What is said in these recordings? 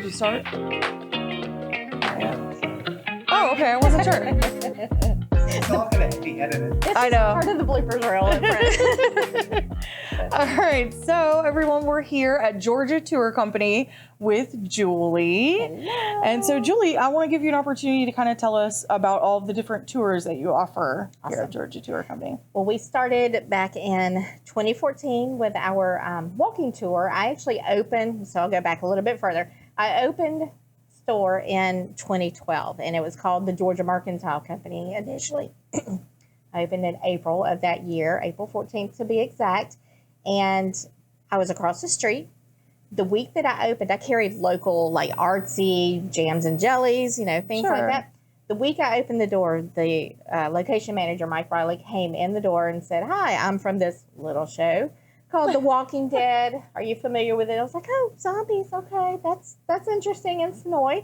Did you start? Yeah. Oh, okay. I wasn't sure. It's all going to be edited. I know. Part of the bloopers reel. All right. So, everyone, we're here at Georgia Tour Company with Julie. Hello. And so, Julie, I want to give you an opportunity to kind of tell us about all of the different tours that you offer here at Georgia Tour Company. Well, we started back in 2014 with our walking tour. I actually opened, so I'll go back a little bit further. I opened store in 2012, and it was called the Georgia Mercantile Company initially. I opened in April of that year, April 14th to be exact, and I was across the street. The week that I opened, I carried local, like, artsy jams and jellies, you know, things like that. The week I opened the door, the location manager, Mike Riley, came in the door and said, "Hi, I'm from this little show called The Walking Dead. Are you familiar with it?" I was like, "Oh, zombies. Okay, that's interesting in Senoia."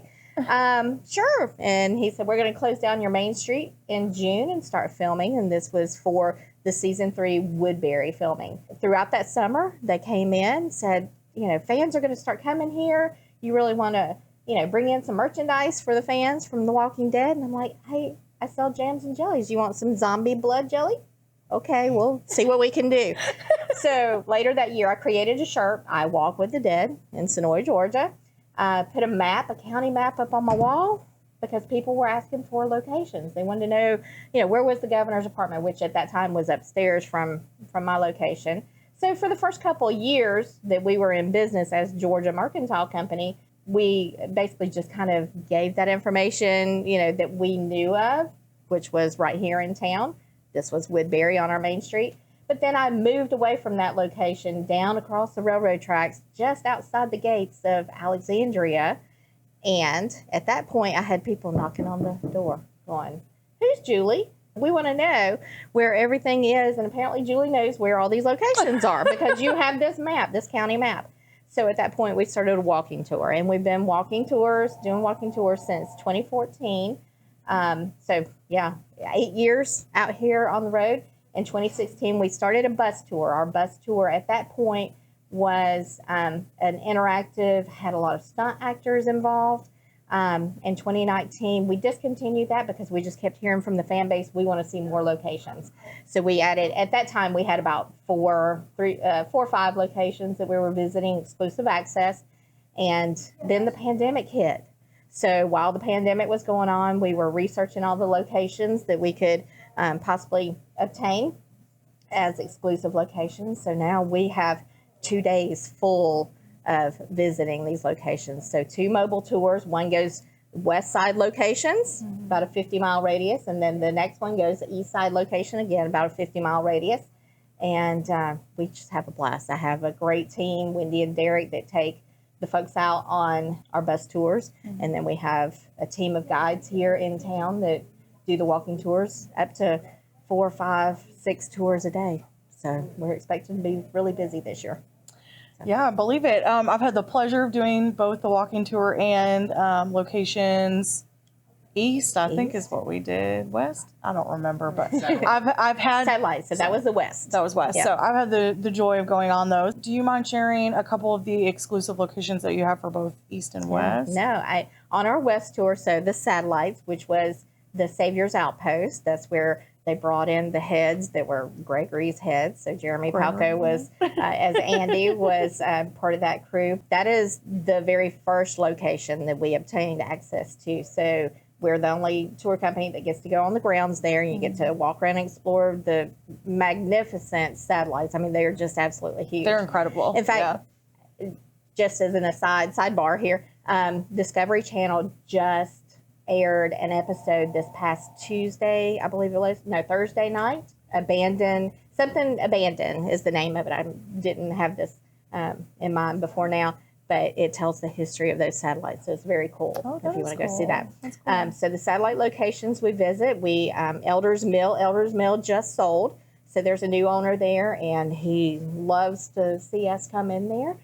Sure. And he said, "We're going to close down your main street in June and start filming." And this was for the season 3 Woodbury filming. Throughout that summer, they came in, said, you know, fans are going to start coming here. You really want to, you know, bring in some merchandise for the fans from The Walking Dead. And I'm like, "Hey, I sell jams and jellies. You want some zombie blood jelly? Okay, we'll see what we can do." So later that year, I created a shirt, "I Walk with the Dead" in Senoia, Georgia. Put a county map up on my wall because people were asking for locations. They wanted to know, you know, where was the governor's apartment, which at that time was upstairs from my location. So for the first couple of years that we were in business as Georgia Mercantile Company, we basically just kind of gave that information, you know, that we knew of, which was right here in town. This was Woodbury on our main street. But then I moved away from that location down across the railroad tracks just outside the gates of Alexandria. And at that point, I had people knocking on the door going, "Who's Julie? We want to know where everything is." And apparently Julie knows where all these locations are because you have this map, this county map. So at that point, we started a walking tour. And we've been doing walking tours since 2014. So, yeah, 8 years out here on the road. In 2016, we started a bus tour. Our bus tour at that point was an interactive, had a lot of stunt actors involved. In 2019, we discontinued that because we just kept hearing from the fan base, we want to see more locations. So we added, at that time, we had about 4 or 5 locations that we were visiting, exclusive access. And then the pandemic hit. So while the pandemic was going on, we were researching all the locations that we could possibly obtain as exclusive locations. So now we have 2 days full of visiting these locations. So 2 mobile tours. One goes west side locations, about a 50-mile radius, and then the next one goes the east side location, again, about a 50-mile radius. And we just have a blast. I have a great team, Wendy and Derek, that take the folks out on our bus tours. And then we have a team of guides here in town that do the walking tours, up to 4, 5, 6 tours a day. So we're expecting to be really busy this year. Yeah, I believe it. I've had the pleasure of doing both the walking tour and locations east, I think is what we did. West? I don't remember, but I've had satellites. So that was the west. That was west. Yeah. So I've had the joy of going on those. Do you mind sharing a couple of the exclusive locations that you have for both east and west? No, on our west tour, so the satellites, which was the Savior's Outpost, that's where they brought in the heads that were Gregory's heads. So Jeremy Palco was, as Andy, was part of that crew. That is the very first location that we obtained access to. So we're the only tour company that gets to go on the grounds there. You get to walk around and explore the magnificent satellites. I mean, they're just absolutely huge. They're incredible. In fact, just as an sidebar here, Discovery Channel just aired an episode this past Tuesday, I believe it was, Thursday night. Abandon is the name of it. I didn't have this in mind before now, but it tells the history of those satellites. So it's very cool if you want to go see that. Cool. So the satellite locations we visit, Elders Mill just sold. So there's a new owner there, and he loves to see us come in there.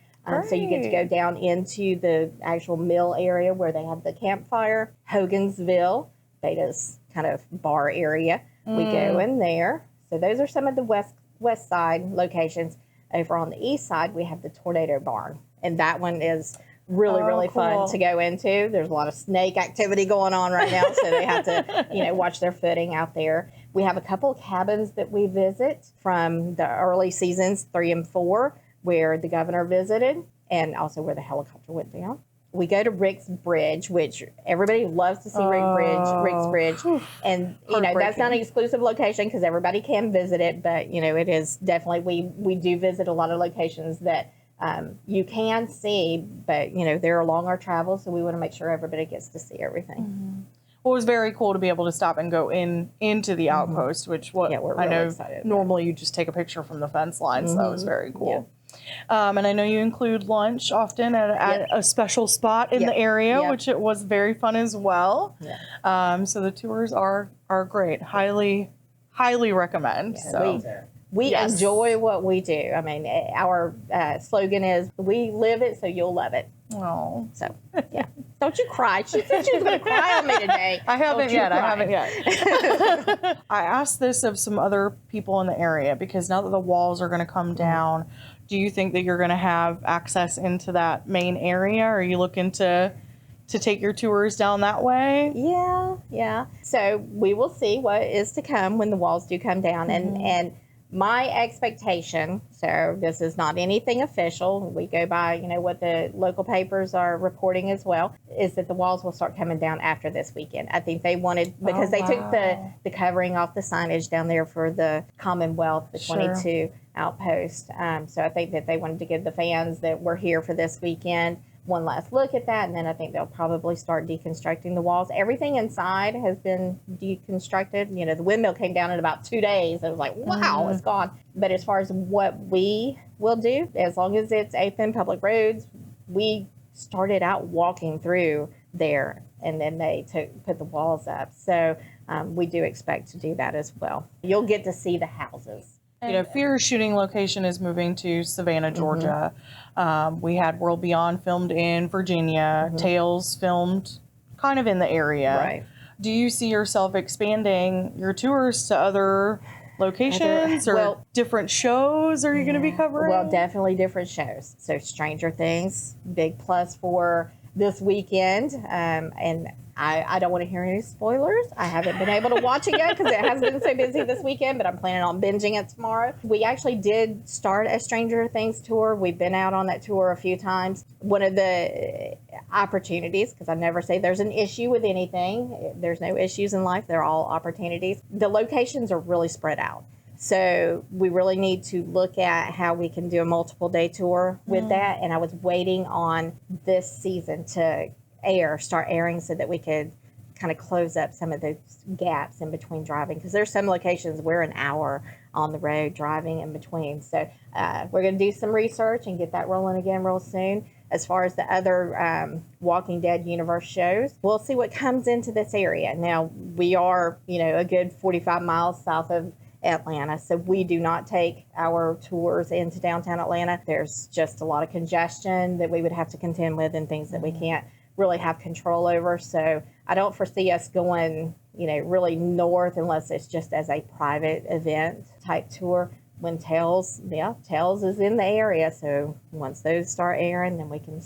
So you get to go down into the actual mill area where they have the campfire. Hogansville, Beta's kind of bar area. We go in there. So those are some of the west side locations. Over on the east side, we have the Tornado Barn. And that one is really, Oh, really cool. fun to go into. There's a lot of snake activity going on right now, so they have to, watch their footing out there. We have a couple of cabins that we visit from the early seasons 3 and 4, where the governor visited, and also where the helicopter went down. We go to Rick's Bridge, which everybody loves to see Rick's Bridge. And, that's not an exclusive location because everybody can visit it. But, it is definitely, we do visit a lot of locations that you can see, but, they're along our travel. So we want to make sure everybody gets to see everything. Mm-hmm. Well, it was very cool to be able to stop and go into the outpost, which we're really I know excited. Normally you just take a picture from the fence line, so that was very cool. Yeah. And I know you include lunch often at a special spot in the area, which it was very fun as well. Yeah. So the tours are great. Highly recommend. Yeah, So we enjoy what we do. I mean, our slogan is, we live it, so you'll love it. Oh. So, yeah. Don't you cry. She said she was going to cry on me today. I haven't yet. I asked this of some other people in the area because now that the walls are going to come down, do you think that you're going to have access into that main area? Or are you looking to take your tours down that way? Yeah. So we will see what is to come when the walls do come down. And my expectation, so this is not anything official, we go by, what the local papers are reporting as well, is that the walls will start coming down after this weekend. I think they wanted, because they took the covering off the signage down there for the Commonwealth, the 22 outpost. So I think that they wanted to give the fans that were here for this weekend one last look at that, and then I think they'll probably start deconstructing the walls. Everything inside has been deconstructed. The windmill came down in about 2 days. It was like, wow, it's gone. But as far as what we will do, as long as it's open public roads, we started out walking through there, and then they put the walls up. So we do expect to do that as well. You'll get to see the houses. Fear's shooting location is moving to Savannah, Georgia. We had World Beyond filmed in Virginia, Tales filmed kind of in the area. Right. Do you see yourself expanding your tours to other locations or different shows are you going to be covering? Well, definitely different shows. So Stranger Things, big plus for this weekend. And I don't want to hear any spoilers. I haven't been able to watch it yet because it has been so busy this weekend, but I'm planning on binging it tomorrow. We actually did start a Stranger Things tour. We've been out on that tour a few times. One of the opportunities, because I never say there's an issue with anything. There's no issues in life. They're all opportunities. The locations are really spread out. So we really need to look at how we can do a multiple day tour with that. And I was waiting on this season to start airing so that we could kind of close up some of those gaps in between driving, because there's some locations we're an hour on the road driving in between. So we're going to do some research and get that rolling again real soon. As far as the other Walking Dead universe shows, we'll see what comes into this area. Now, we are, a good 45 miles south of Atlanta, so we do not take our tours into downtown Atlanta. There's just a lot of congestion that we would have to contend with and things that we can't really have control over. So I don't foresee us going, really north unless it's just as a private event type tour. When Tales is in the area. So once those start airing, then we can,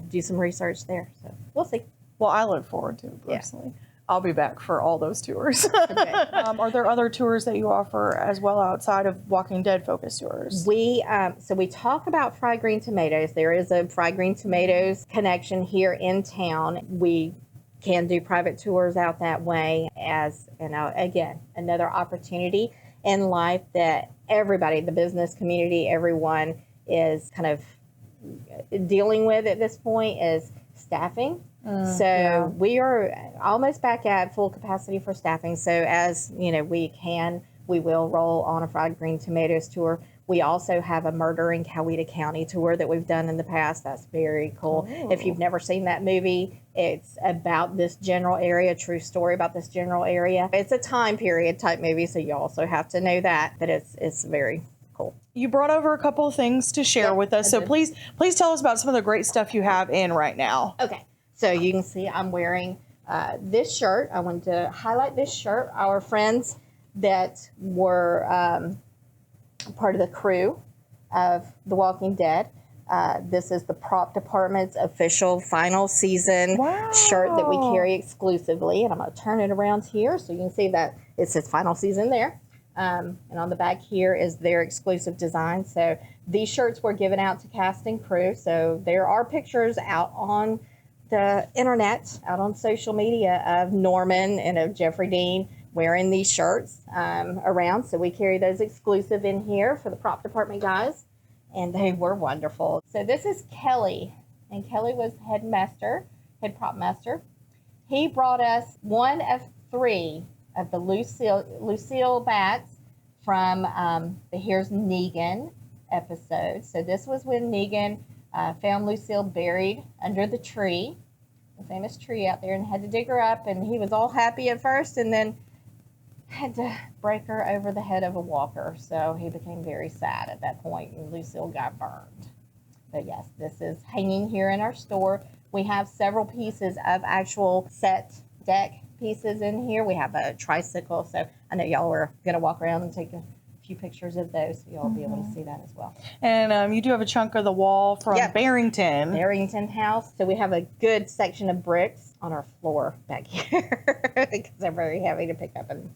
do some research there. So we'll see. Well, I look forward to it personally. Yeah. I'll be back for all those tours. Okay. Are there other tours that you offer as well outside of Walking Dead focus tours? We talk about fried green tomatoes. There is a fried green tomatoes connection here in town. We can do private tours out that way as, again, another opportunity in life that everybody, the business community, everyone is kind of dealing with at this point is staffing. We are almost back at full capacity for staffing. So as we will roll on a fried green tomatoes tour. We also have a murder in Coweta County tour that we've done in the past. That's very cool. Oh. If you've never seen that movie, it's about this general area, true story about this general area. It's a time period type movie, so you also have to know that, but it's very cool. You brought over a couple of things to share with us, so please tell us about some of the great stuff you have in right now. Okay, so you can see I'm wearing this shirt. I wanted to highlight this shirt. Our friends that were part of the crew of The Walking Dead, This is the prop department's official final season shirt that we carry exclusively. And I'm going to turn it around here so you can see that it says final season there. And on the back here is their exclusive design. So these shirts were given out to cast and crew. So there are pictures out on the internet, out on social media of Norman and of Jeffrey Dean wearing these shirts around. So we carry those exclusive in here for the prop department guys. And they were wonderful. So this is Kelly, and Kelly was head prop master. He brought us one of 3 of the Lucille bats from the Here's Negan episode. So this was when Negan found Lucille buried under the tree, the famous tree out there, and had to dig her up. And he was all happy at first, and then had to break her over the head of a walker. So he became very sad at that point, and Lucille got burned. But yes, this is hanging here in our store. We have several pieces of actual set deck pieces in here. We have a tricycle, so I know y'all were going to walk around and take a few pictures of those, so y'all will be able to see that as well. And you do have a chunk of the wall from Barrington House. So we have a good section of bricks on our floor back here because they're very heavy to pick up and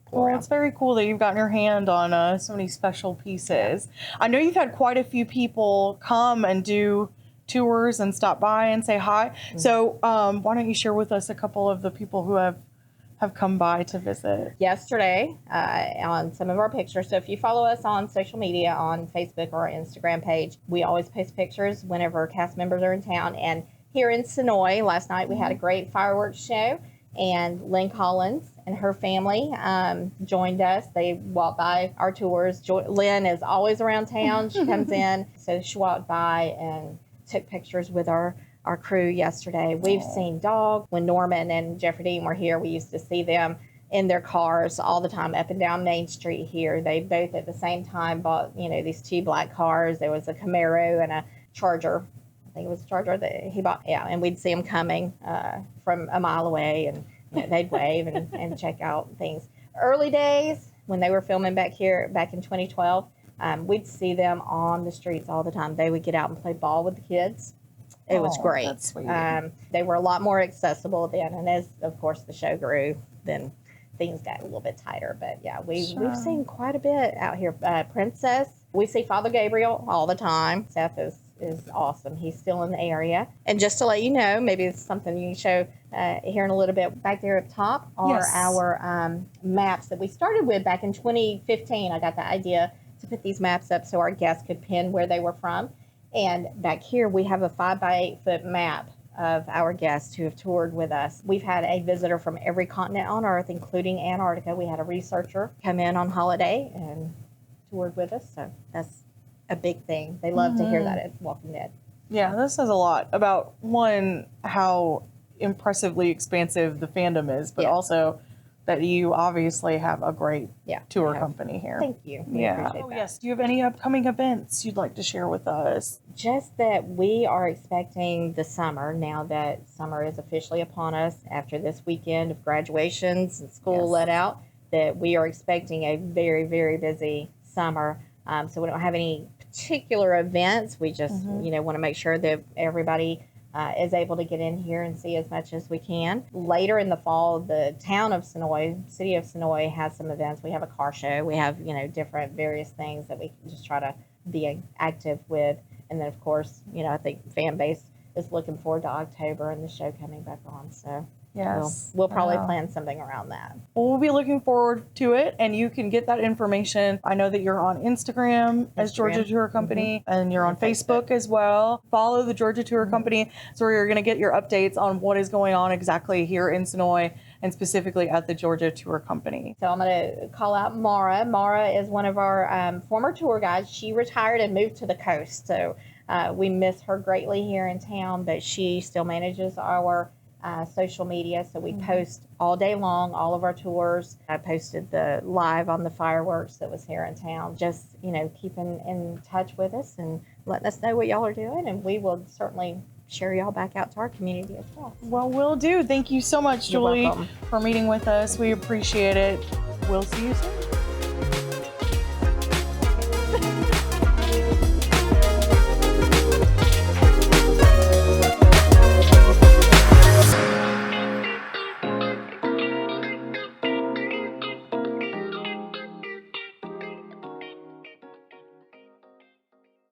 pull around. It's very cool that you've gotten your hand on so many special pieces. I know you've had quite a few people come and do tours and stop by and say hi. Mm-hmm. So why don't you share with us a couple of the people who have come by to visit? Yesterday on some of our pictures. So if you follow us on social media, on Facebook or our Instagram page, we always post pictures whenever cast members are in town. And here in Senoia, last night we had a great fireworks show. And Lynn Collins and her family joined us. They walked by our tours. Lynn is always around town. She comes in. So she walked by and took pictures with our crew yesterday. We've seen dogs. When Norman and Jeffrey Dean were here, we used to see them in their cars all the time up and down Main Street here. They both at the same time bought, these 2 black cars. There was a Camaro and a Charger. I think it was a Charger that he bought. Yeah, and we'd see them coming from a mile away, and they'd wave and check out things. Early days, when they were filming back in 2012, we'd see them on the streets all the time. They would get out and play ball with the kids. It was great. That's sweet. They were a lot more accessible then, and as, of course, the show grew, then things got a little bit tighter. But yeah, we've seen quite a bit out here. Princess, we see Father Gabriel all the time. Seth is awesome. He's still in the area. And just to let you know, maybe it's something you can show here in a little bit. Back there up top are our maps that we started with back in 2015. I got the idea to put these maps up so our guests could pin where they were from. And back here we have a 5x8 foot map of our guests who have toured with us. We've had a visitor from every continent on Earth, including Antarctica. We had a researcher come in on holiday and toured with us. So that's a big thing. They love to hear that at Walking Dead. Yeah, this says a lot about, one, how impressively expansive the fandom is, but also that you obviously have a great tour company here. Thank you. We appreciate that. Yes. Do you have any upcoming events you'd like to share with us? Just that we are expecting the summer, now that summer is officially upon us after this weekend of graduations and school let out, that we are expecting a very, very busy summer. So we don't have any particular events. We just, want to make sure that everybody is able to get in here and see as much as we can. Later in the fall, the town of Senoia, city of Senoia, has some events. We have a car show. We have, different various things that we can just try to be active with. And then, of course, I think fan base is looking forward to October and the show coming back on. So we'll probably plan something around that. Well, we'll be looking forward to it, and you can get that information. I know that you're on Instagram as Georgia Tour Company, and you're on Facebook as well. Follow the Georgia Tour Company, so you're going to get your updates on what is going on exactly here in Senoia, and specifically at the Georgia Tour Company. So I'm going to call out Mara. Mara is one of our former tour guides. She retired and moved to the coast, so we miss her greatly here in town, but she still manages our social media, so we post all day long, all of our tours. I posted the live on the fireworks that was here in town. Just, keeping in touch with us and letting us know what y'all are doing, and we will certainly share y'all back out to our community as well. Well, we'll do. Thank you so much, Julie, for meeting with us. We appreciate it. We'll see you soon.